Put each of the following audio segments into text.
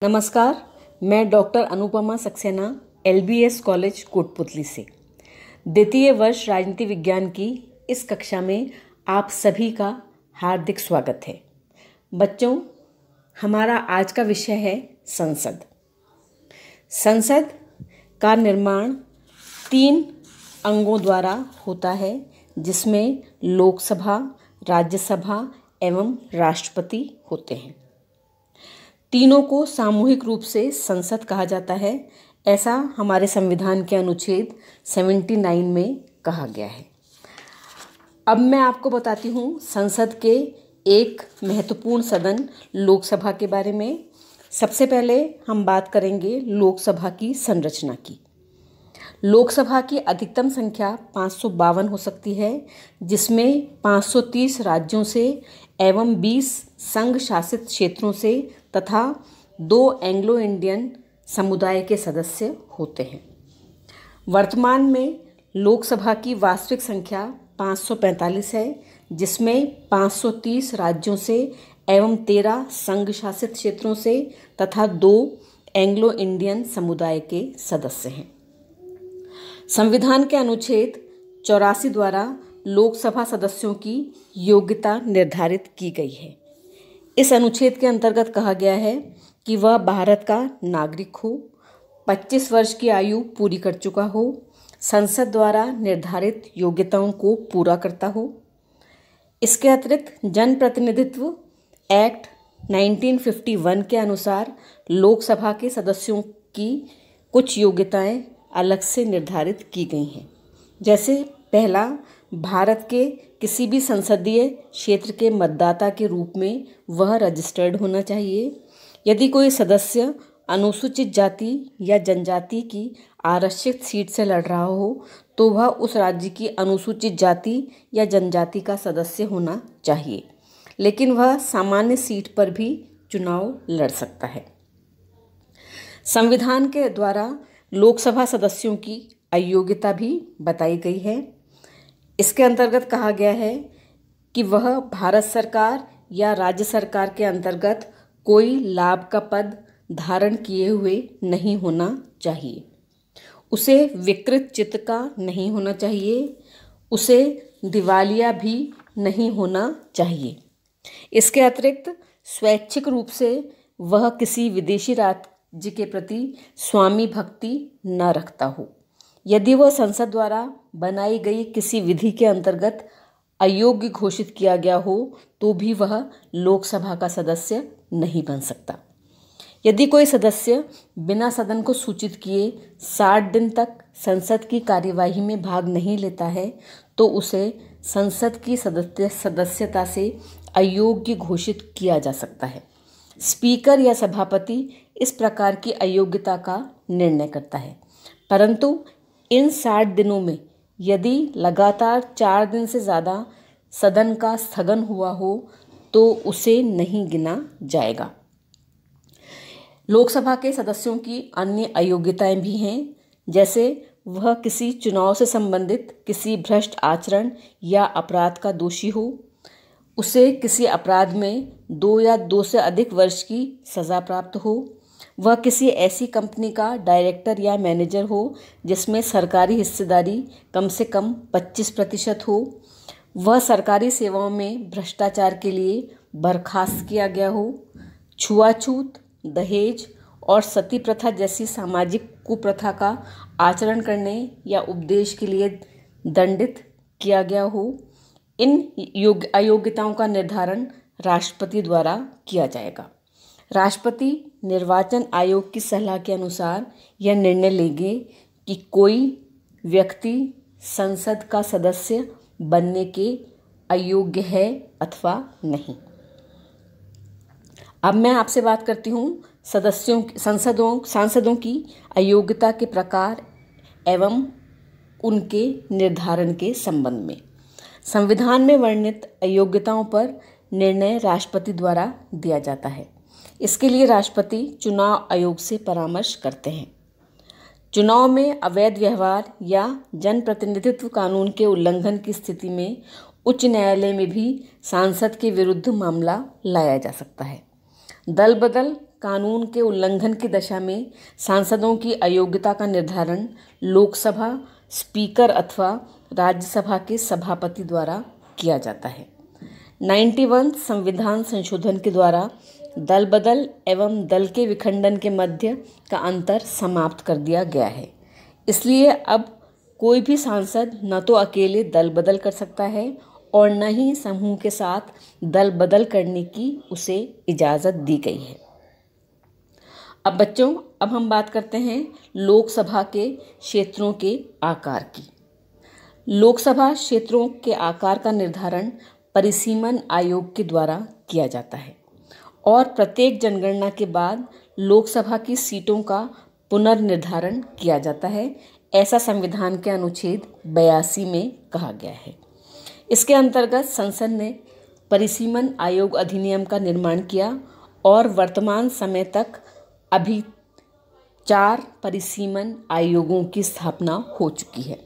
नमस्कार, मैं doctor Anupama Saxena LBS college Kotputli से द्वितीय वर्ष राजनीति विज्ञान की इस कक्षा में आप सभी का हार्दिक स्वागत है। बच्चों, हमारा आज का विषय है संसद। संसद का निर्माण 3 अंगों द्वारा होता है, जिसमें लोकसभा, राज्यसभा एवं राष्ट्रपति होते हैं। तीनों को सामूहिक रूप से संसद कहा जाता है, ऐसा हमारे संविधान के अनुच्छेद 79 में कहा गया है। अब मैं आपको बताती हूँ संसद के एक महत्वपूर्ण सदन लोकसभा के बारे में। सबसे पहले हम बात करेंगे लोकसभा की संरचना की। लोकसभा की अधिकतम संख्या 552 हो सकती है, जिसमें 530 राज्यों से एवं 20 संघ शासित क्षेत्रों से तथा 2 एंग्लो इंडियन समुदाय के सदस्य होते हैं। वर्तमान में लोकसभा की वास्तविक संख्या 545 है, जिसमें 530 राज्यों से एवं 13 संघ शासित क्षेत्रों से तथा 2 एंग्लो इंडियन समुदाय के सदस्य हैं। संविधान के अनुच्छेद 84 द्वारा लोकसभा सदस्यों की योग्यता निर्धारित की गई है। इस अनुच्छेद के अंतर्गत कहा गया है कि वह भारत का नागरिक हो, 25 वर्ष की आयु पूरी कर चुका हो, संसद द्वारा निर्धारित योग्यताओं को पूरा करता हो। इसके अतिरिक्त जनप्रतिनिधित्व एक्ट 1951 के अनुसार लोकसभा के सदस्यों की कुछ योग्यताएं अलग से निर्धारित की गई हैं। जैसे पहला, भारत के किसी भी संसदीय क्षेत्र के मतदाता के रूप में वह रजिस्टर्ड होना चाहिए। यदि कोई सदस्य अनुसूचित जाति या जनजाति की आरक्षित सीट से लड़ रहा हो, तो वह उस राज्य की अनुसूचित जाति या जनजाति का सदस्य होना चाहिए, लेकिन वह सामान्य सीट पर भी चुनाव लड़ सकता है। संविधान के द्वारा लोकसभा सदस्यों की अयोग्यता भी बताई गई है। इसके अंतर्गत कहा गया है कि वह भारत सरकार या राज्य सरकार के अंतर्गत कोई लाभ का पद धारण किए हुए नहीं होना चाहिए। उसे विकृत चित्त का नहीं होना चाहिए। उसे दिवालिया भी नहीं होना चाहिए। इसके अतिरिक्त स्वैच्छिक रूप से वह किसी विदेशी राज्य के प्रति स्वामी भक्ति न रखता हो। यदि वह संसद द्वारा बनाई गई किसी विधि के अंतर्गत अयोग्य घोषित किया गया हो, तो भी वह लोकसभा का सदस्य नहीं बन सकता। यदि कोई सदस्य बिना सदन को सूचित किए 60 दिन तक संसद की कार्यवाही में भाग नहीं लेता है, तो उसे संसद की सदस्यता से अयोग्य घोषित किया जा सकता है। स्पीकर या सभापति इस प्रकार की अयोग्यता का निर्णय करता है, परंतु इन 60 दिनों में यदि लगातार 4 दिन से ज़्यादा सदन का स्थगन हुआ हो, तो उसे नहीं गिना जाएगा। लोकसभा के सदस्यों की अन्य अयोग्यताएं भी हैं, जैसे वह किसी चुनाव से संबंधित किसी भ्रष्ट आचरण या अपराध का दोषी हो, उसे किसी अपराध में 2 या 2 से अधिक वर्ष की सज़ा प्राप्त हो, वह किसी ऐसी कंपनी का डायरेक्टर या मैनेजर हो जिसमें सरकारी हिस्सेदारी कम से कम 25% हो, वह सरकारी सेवाओं में भ्रष्टाचार के लिए बर्खास्त किया गया हो, छुआछूत, दहेज और सती प्रथा जैसी सामाजिक कुप्रथा का आचरण करने या उपदेश के लिए दंडित किया गया हो। इन अयोग्यताओं का निर्धारण राष्ट्रपति द्वारा किया जाएगा। राष्ट्रपति निर्वाचन आयोग की सलाह के अनुसार यह निर्णय लेंगे कि कोई व्यक्ति संसद का सदस्य बनने के अयोग्य है अथवा नहीं। अब मैं आपसे बात करती हूँ सांसदों की अयोग्यता के प्रकार एवं उनके निर्धारण के संबंध में। संविधान में वर्णित अयोग्यताओं पर निर्णय राष्ट्रपति द्वारा दिया जाता है। इसके लिए राष्ट्रपति चुनाव आयोग से परामर्श करते हैं। चुनाव में अवैध व्यवहार या जनप्रतिनिधित्व कानून के उल्लंघन की स्थिति में उच्च न्यायालय में भी सांसद के विरुद्ध मामला लाया जा सकता है। दल बदल कानून के उल्लंघन की दशा में सांसदों की अयोग्यता का निर्धारण लोकसभा स्पीकर अथवा राज्यसभा के सभापति द्वारा किया जाता है। 91 संविधान संशोधन के द्वारा दल बदल एवं दल के विखंडन के मध्य का अंतर समाप्त कर दिया गया है। इसलिए अब कोई भी सांसद न तो अकेले दल बदल कर सकता है और न ही समूह के साथ दल बदल करने की उसे इजाज़त दी गई है। अब बच्चों, अब हम बात करते हैं लोकसभा के क्षेत्रों के आकार की। लोकसभा क्षेत्रों के आकार का निर्धारण परिसीमन आयोग के द्वारा किया जाता है और प्रत्येक जनगणना के बाद लोकसभा की सीटों का पुनर्निर्धारण किया जाता है। ऐसा संविधान के अनुच्छेद 82 में कहा गया है। इसके अंतर्गत संसद ने परिसीमन आयोग अधिनियम का निर्माण किया और वर्तमान समय तक अभी 4 परिसीमन आयोगों की स्थापना हो चुकी है।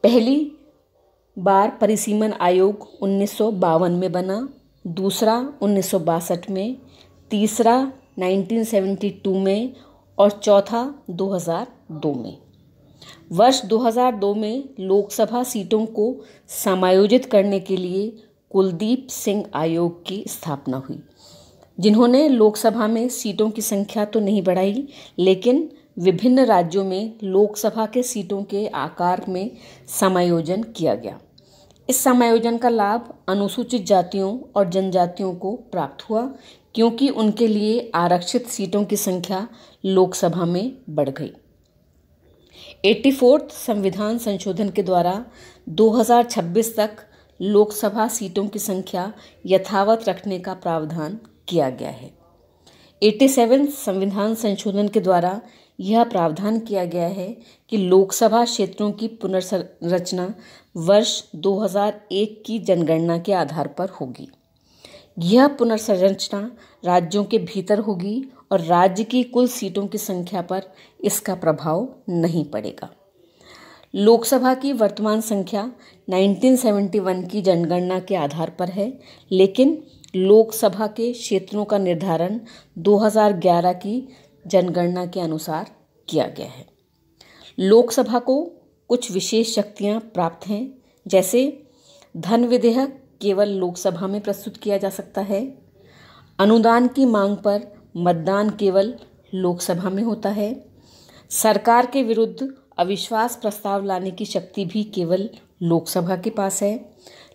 पहली बार परिसीमन आयोग 1952 में बना, दूसरा 1962 में, तीसरा 1972 में और चौथा 2002 में। वर्ष 2002 में लोकसभा सीटों को समायोजित करने के लिए कुलदीप सिंह आयोग की स्थापना हुई, जिन्होंने लोकसभा में सीटों की संख्या तो नहीं बढ़ाई, लेकिन विभिन्न राज्यों में लोकसभा के सीटों के आकार में समायोजन किया गया। इस समायोजन का लाभ अनुसूचित जातियों और जनजातियों को प्राप्त हुआ, क्योंकि उनके लिए आरक्षित सीटों की संख्या लोकसभा में बढ़ गई। 84 संविधान संशोधन के द्वारा 2026 तक लोकसभा सीटों की संख्या यथावत रखने का प्रावधान किया गया है। 87 संविधान संशोधन के द्वारा यह प्रावधान किया गया है कि लोकसभा क्षेत्रों की पुनर्संरचना वर्ष 2001 की जनगणना के आधार पर होगी। यह पुनर्संरचना राज्यों के भीतर होगी और राज्य की कुल सीटों की संख्या पर इसका प्रभाव नहीं पड़ेगा। लोकसभा की वर्तमान संख्या 1971 की जनगणना के आधार पर है, लेकिन लोकसभा के क्षेत्रों का निर्धारण 2011 की जनगणना के अनुसार किया गया है। लोकसभा को कुछ विशेष शक्तियां प्राप्त हैं, जैसे धन विधेयक केवल लोकसभा में प्रस्तुत किया जा सकता है, अनुदान की मांग पर मतदान केवल लोकसभा में होता है, सरकार के विरुद्ध अविश्वास प्रस्ताव लाने की शक्ति भी केवल लोकसभा के पास है,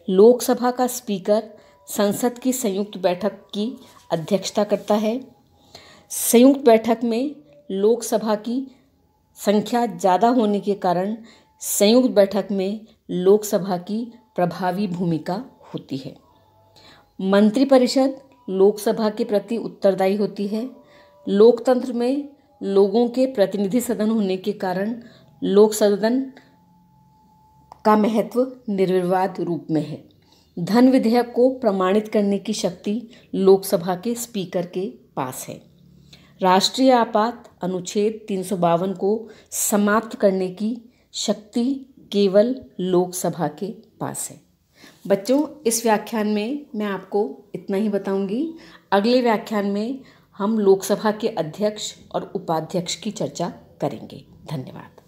लोकसभा का स्पीकर संसद की संयुक्त बैठक की अध्यक्षता करता है, संयुक्त बैठक में लोकसभा की संख्या ज़्यादा होने के कारण संयुक्त बैठक में लोकसभा की प्रभावी भूमिका होती है, मंत्रिपरिषद लोकसभा के प्रति उत्तरदायी होती है, लोकतंत्र में लोगों के प्रतिनिधि सदन होने के कारण लोक सदन का महत्व निर्विवाद रूप में है, धन विधेयक को प्रमाणित करने की शक्ति लोकसभा के स्पीकर के पास है, राष्ट्रीय आपात अनुच्छेद 352 को समाप्त करने की शक्ति केवल लोकसभा के पास है। बच्चों, इस व्याख्यान में मैं आपको इतना ही बताऊंगी। अगले व्याख्यान में हम लोकसभा के अध्यक्ष और उपाध्यक्ष की चर्चा करेंगे। धन्यवाद।